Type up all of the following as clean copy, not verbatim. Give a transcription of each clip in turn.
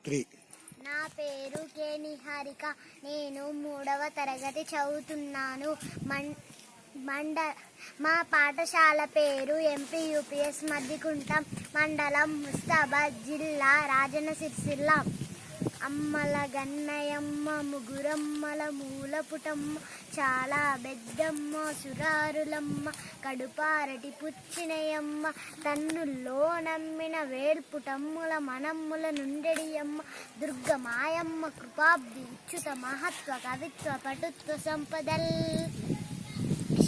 3. నా పేరు కే నిహారిక. నేను 3వ తరగతి చదువుతున్నాను. మా పాఠశాల పేరు ఎంపీయూపీఎస్ మద్దికుంటం, మండలం ముస్తాబాద్, జిల్లా రాజన్న సిరిసిల్ల. అమ్మల గన్నయమ్మ ముగురమ్మల మూలపుటమ్మ, చాలా బెద్దమ్మ సురారులమ్మ, కడుపారటి పుచ్చినయమ్మ, తన్నుల్లో నమ్మిన వేల్పుటమ్ముల మనమ్ముల నుండెడియమ్మ, దుర్గమాయమ్మ కృపాబ్ది ఇచ్యుత మహత్వ కవిత్వ పటుత్వ సంపదల్,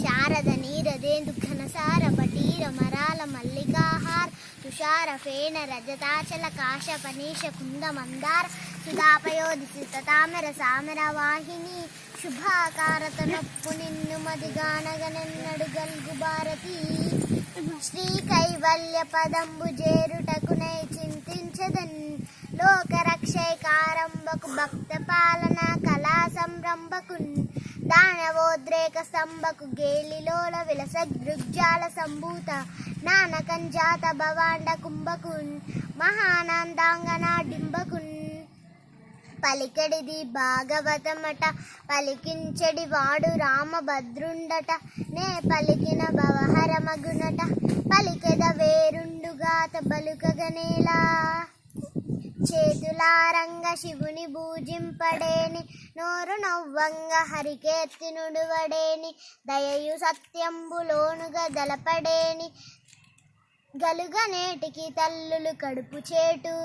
శారద నీరదేందు ఘనసార పటీర మరాల మల్లికాహార, తుషార ఫేన రజతాచల కాశ పనీష కుంద మందార, సుధాపయోధిత తామర సామర వాహిని, శుభాకారత నొప్పు నిన్ను మదిగానగనెన్నడు గల్గు భారతి, శ్రీ కైవల్య పదంబు జేరుటకునై చింతించదన్, లోకరక్షైకారంభకు భక్త పాలన కళా సంరంభకున్, దానవోద్రేక స్తంభకు గేలిలోల విలస దృగ్జాల సంభూత, నానకంజాత భవాండ కుంభకున్, మహానందాంగనా డింబకున్, పలికడిది భాగవతమట పలికించడి వాడు రామభద్రుండట, నే పలికిన భవహరమగునట, పలికెద వేరుండుగాత బలుకగనేలా, చేతులారంగ శివుని పూజింపడేని, నోరు నవ్వంగ హరికేర్తి నుడువడేని, దయయు సత్యంబులోనుగా దలపడేని, గలుగ నేటికి తల్లులు కడుపు చేటు.